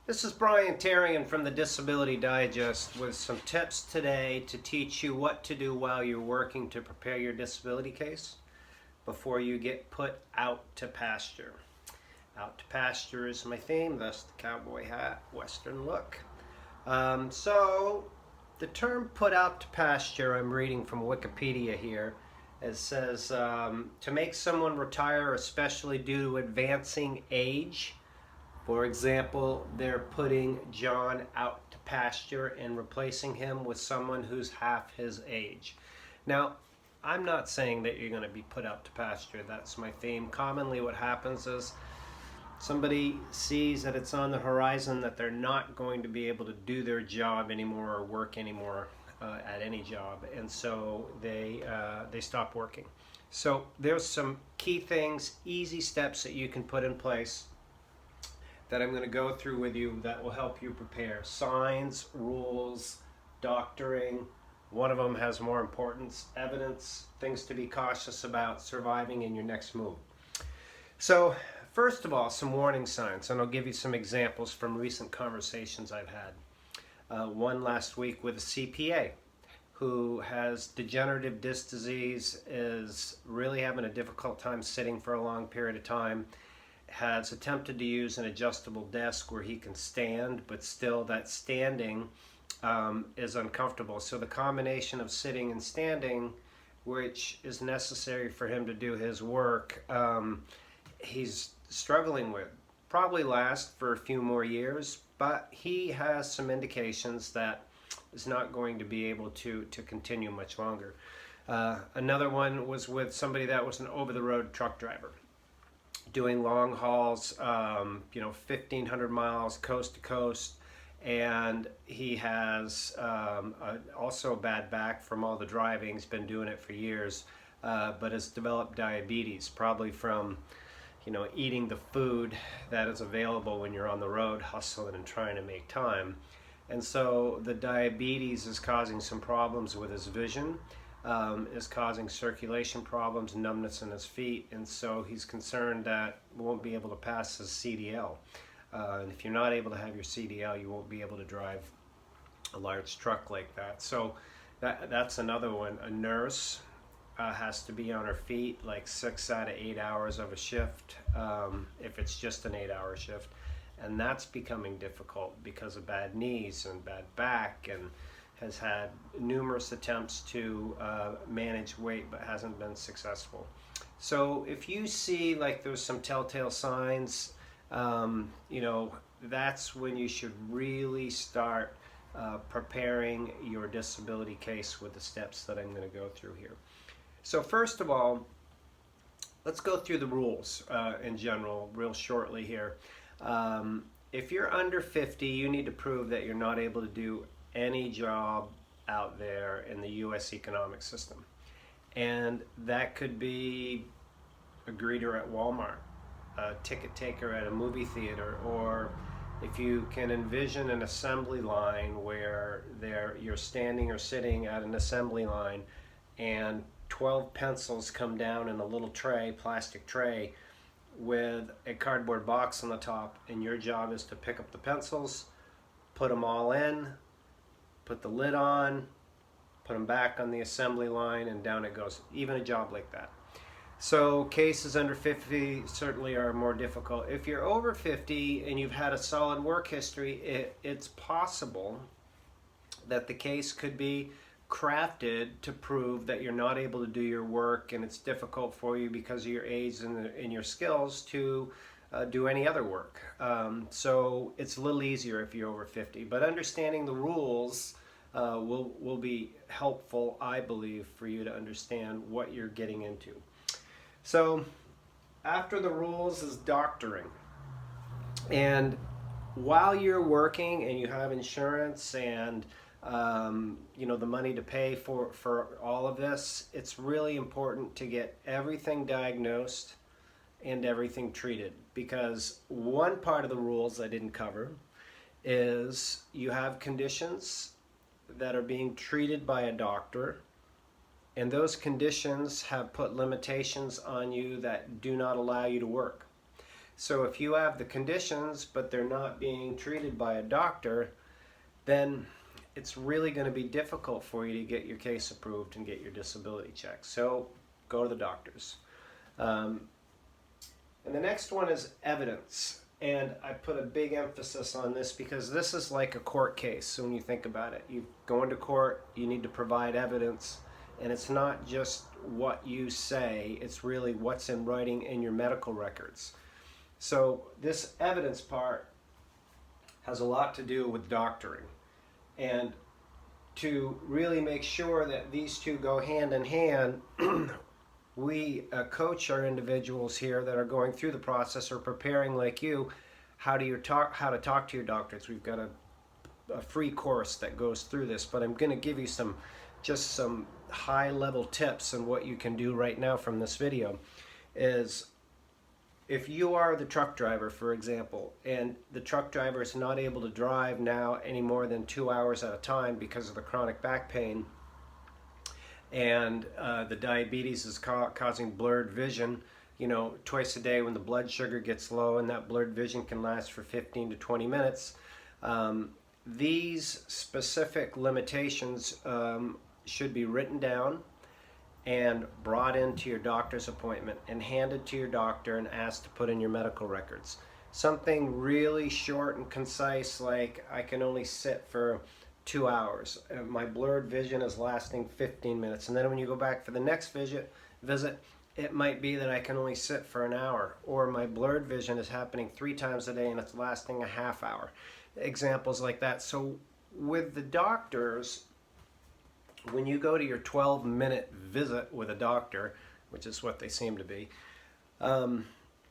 This is Brian Tarian from the Disability Digest with some tips today to teach you what to do while you're working to prepare your disability case before you get put out to pasture. Out to pasture is my theme, thus the cowboy hat, western look. So the term put out to pasture, I'm reading from Wikipedia here. It says to make someone retire, especially due to advancing age. For example, they're putting John out to pasture and replacing him with someone who's half his age. Now, I'm not saying that you're going to be put out to pasture. That's my theme. Commonly what happens is somebody sees that it's on the horizon that they're not going to be able to do their job anymore or work anymore at any job, and so they stop working. So there's some key things, easy steps that you can put in place that I'm going to go through with you that will help you prepare. Signs, rules, doctoring. One of them has more importance, evidence, things to be cautious about, surviving in your next move. So first of all, some warning signs, and I'll give you some examples from recent conversations I've had. One last week with a CPA who has degenerative disc disease, is really having a difficult time sitting for a long period of time, has attempted to use an adjustable desk where he can stand, but still that standing is uncomfortable. So the combination of sitting and standing, which is necessary for him to do his work, he's struggling with. Probably last for a few more years, but he has some indications that is not going to be able to continue much longer. Another one was with somebody that was an over-the-road truck driver, doing long hauls, 1,500 miles coast to coast, and he has also a bad back from all the driving. He's been doing it for years, but has developed diabetes, probably from eating the food that is available when you're on the road hustling and trying to make time. And so the diabetes is causing some problems with his vision, is causing circulation problems, numbness in his feet, and so he's concerned that he won't be able to pass his CDL. And if you're not able to have your CDL, you won't be able to drive a large truck like that. So that's another one. A nurse has to be on her feet like 6 out of 8 hours of a shift, if it's just an 8-hour shift. And that's becoming difficult because of bad knees and bad back, and has had numerous attempts to manage weight but hasn't been successful. So if you see like there's some telltale signs, that's when you should really start preparing your disability case with the steps that I'm going to go through here. So first of all, let's go through the rules in general real shortly here. If you're under 50, you need to prove that you're not able to do any job out there in the U.S. economic system. And that could be a greeter at Walmart, a ticket taker at a movie theater, or if you can envision an assembly line where you're standing or sitting at an assembly line and 12 pencils come down in a little tray, plastic tray, with a cardboard box on the top, and your job is to pick up the pencils, put them all in, put the lid on, put them back on the assembly line, and down it goes. Even a job like that. So cases under 50 certainly are more difficult. If you're over 50 and you've had a solid work history, it's possible that the case could be crafted to prove that you're not able to do your work, and it's difficult for you because of your age and your skills to do any other work. So it's a little easier if you're over 50, but understanding the rules will be helpful, I believe, for you to understand what you're getting into. So after the rules is doctoring. And while you're working and you have insurance and the money to pay for all of this, it's really important to get everything diagnosed and everything treated, because one part of the rules I didn't cover is you have conditions that are being treated by a doctor, and those conditions have put limitations on you that do not allow you to work. So if you have the conditions but they're not being treated by a doctor, then it's really going to be difficult for you to get your case approved and get your disability checked. So go to the doctors. And the next one is evidence. And I put a big emphasis on this because this is like a court case. So when you think about it, you go into court, you need to provide evidence. And it's not just what you say, it's really what's in writing in your medical records. So this evidence part has a lot to do with doctoring. And to really make sure that these two go hand in hand, we coach our individuals here that are going through the process or preparing like you how to talk to your doctors. We've got a free course that goes through this, but I'm going to give you some high level tips on what you can do right now from this video. Is if you are the truck driver, for example, and the truck driver is not able to drive now any more than 2 hours at a time because of the chronic back pain, and the diabetes is causing blurred vision, you know, twice a day when the blood sugar gets low, and that blurred vision can last for 15 to 20 minutes. These specific limitations should be written down and brought into your doctor's appointment and handed to your doctor and asked to put in your medical records. Something really short and concise, like I can only sit for 2 hours. My blurred vision is lasting 15 minutes. And then when you go back for the next visit, it might be that I can only sit for an hour, or my blurred vision is happening 3 times a day and it's lasting a half hour. Examples like that. So with the doctors, when you go to your 12-minute visit with a doctor, which is what they seem to be,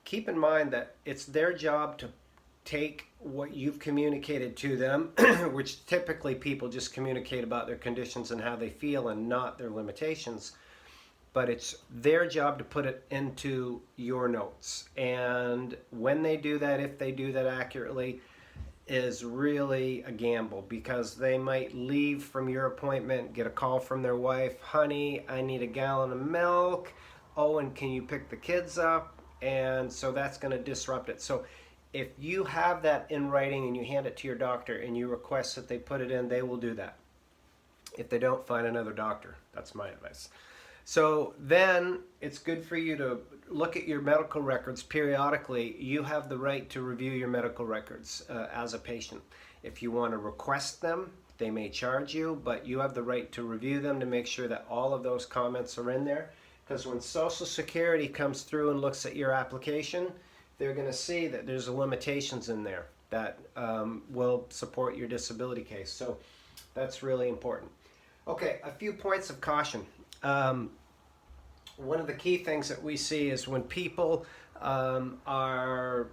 keep in mind that it's their job to take what you've communicated to them, which typically people just communicate about their conditions and how they feel and not their limitations, but it's their job to put it into your notes. And when they do that, if they do that accurately, is really a gamble, because they might leave from your appointment, get a call from their wife, honey, I need a gallon of milk, oh, and can you pick the kids up? And so that's going to disrupt it. So if you have that in writing and you hand it to your doctor and you request that they put it in, they will do that. If they don't, find another doctor. That's my advice. So then it's good for you to look at your medical records periodically. You have the right to review your medical records as a patient. If you want to request them, they may charge you, but you have the right to review them to make sure that all of those comments are in there. Because when Social Security comes through and looks at your application, they're going to see that there's limitations in there that will support your disability case. So that's really important. Okay, a few points of caution. One of the key things that we see is when people have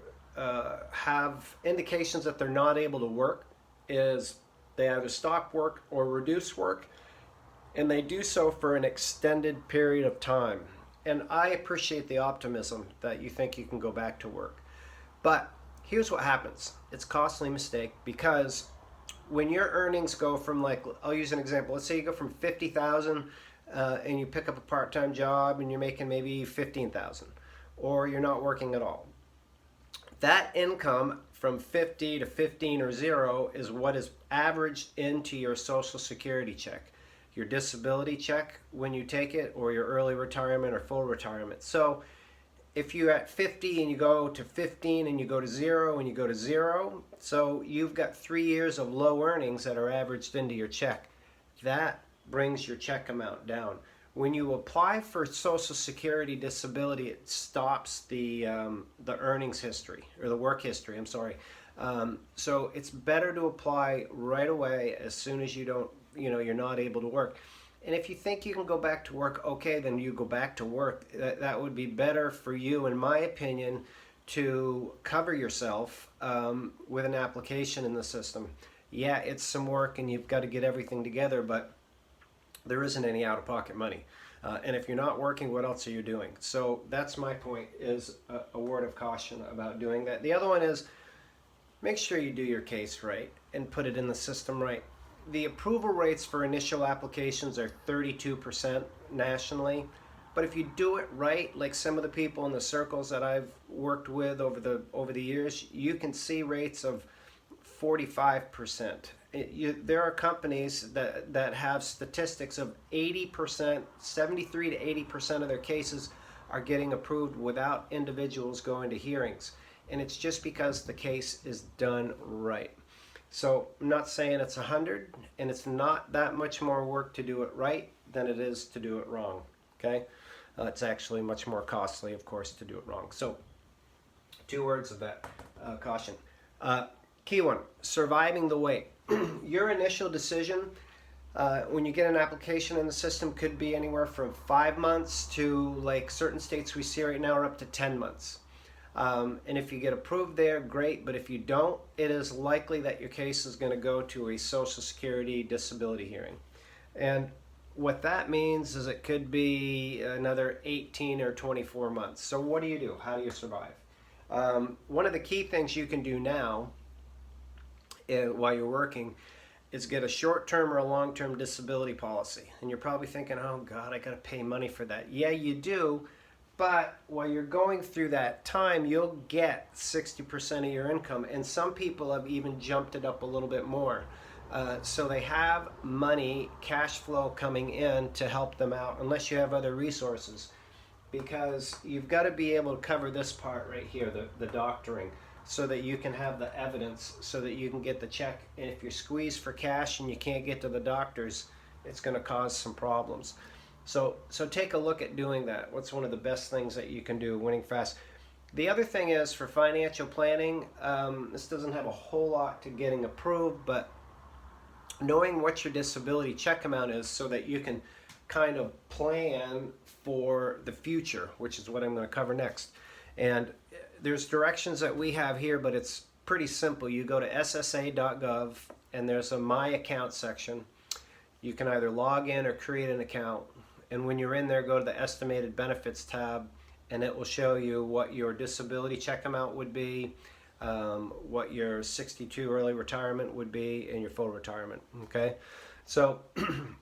indications that they're not able to work, is they either stop work or reduce work, and they do so for an extended period of time. And I appreciate the optimism that you think you can go back to work. But here's what happens. It's a costly mistake, because when your earnings go from, like, I'll use an example. Let's say you go from 50,000 and you pick up a part-time job and you're making maybe 15,000, or you're not working at all. That income from 50 to 15 or 0 is what is averaged into your Social Security check, your disability check when you take it, or your early retirement or full retirement. So if you're at 50 and you go to 15 and you go to 0 and you go to 0, so you've got 3 years of low earnings that are averaged into your check. That brings your check amount down. When you apply for Social Security disability, it stops the earnings history, or the work history, I'm sorry. So it's better to apply right away as soon as you're not able to work. And if you think you can go back to work, okay, then you go back to work. That would be better for you, in my opinion, to cover yourself with an application in the system. Yeah, it's some work and you've got to get everything together, but there isn't any out-of-pocket money. And if you're not working, what else are you doing? So that's my point, is a word of caution about doing that. The other one is, make sure you do your case right and put it in the system right. The approval rates for initial applications are 32% nationally, but But if you do it right, like some of the people in the circles that I've worked with over the years, you can see rates of 45%. There are companies that have statistics of 80%, 73 to 80% of their cases are getting approved without individuals going to hearings. And it's just because the case is done right. So I'm not saying it's 100, and it's not that much more work to do it right than it is to do it wrong. Okay? It's actually much more costly, of course, to do it wrong. So 2 words of that caution. Key one, surviving the wait. Your initial decision when you get an application in the system could be anywhere from 5 months to, like certain states we see right now, are up to 10 months. And if you get approved there, great. But if you don't, it is likely that your case is going to go to a Social Security disability hearing. And what that means is it could be another 18 or 24 months. So what do? How do you survive? One of the key things you can do now while you're working is get a short-term or a long-term disability policy. And you're probably thinking, oh God, I got to pay money for that. Yeah, you do. But while you're going through that time, you'll get 60% of your income. And some people have even jumped it up a little bit more. So they have money, cash flow coming in to help them out, unless you have other resources. Because you've got to be able to cover this part right here, the doctoring, so that you can have the evidence, so that you can get the check. And if you're squeezed for cash and you can't get to the doctors, it's going to cause some problems. So take a look at doing that. What's one of the best things that you can do, winning fast? The other thing is, for financial planning, this doesn't have a whole lot to getting approved, but knowing what your disability check amount is so that you can kind of plan for the future, which is what I'm going to cover next. And there's directions that we have here, but it's pretty simple. You go to ssa.gov and there's a My Account section. You can either log in or create an account. And when you're in there, go to the Estimated Benefits tab, and it will show you what your disability check amount would be, what your 62 early retirement would be, and your full retirement. Okay? So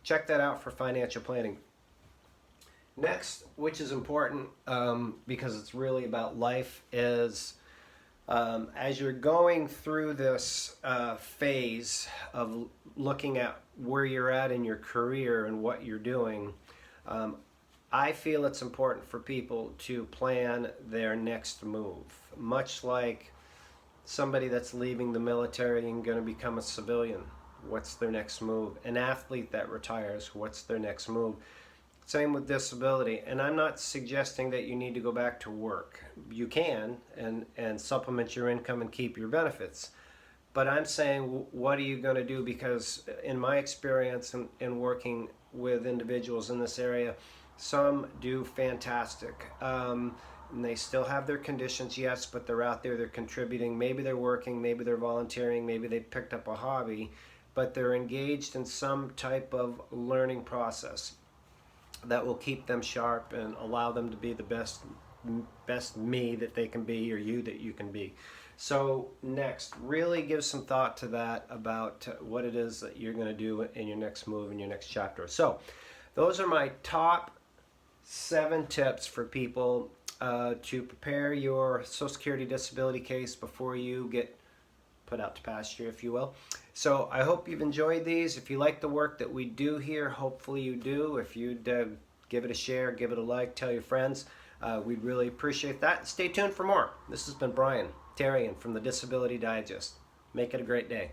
check that out for financial planning. Next, which is important because it's really about life, is as you're going through this phase of looking at where you're at in your career and what you're doing, I feel it's important for people to plan their next move. Much like somebody that's leaving the military and going to become a civilian, what's their next move? An athlete that retires, what's their next move? Same with disability. And I'm not suggesting that you need to go back to work. You can and supplement your income and keep your benefits. But I'm saying, what are you going to do? Because in my experience in working with individuals in this area, some do fantastic. And they still have their conditions, yes, but they're out there, they're contributing. Maybe they're working, maybe they're volunteering, maybe they picked up a hobby, but they're engaged in some type of learning process that will keep them sharp and allow them to be the best me that they can be, or you that you can be. So next, really give some thought to that, about what it is that you're going to do in your next move, in your next chapter. So those are my top 7 tips for people to prepare your Social Security disability case before you get put out to pasture, if you will. So I hope you've enjoyed these. If you like the work that we do here, hopefully you do. If you'd give it a share, give it a like, tell your friends, we'd really appreciate that. Stay tuned for more. This has been Brian Tarian from the Disability Digest. Make it a great day.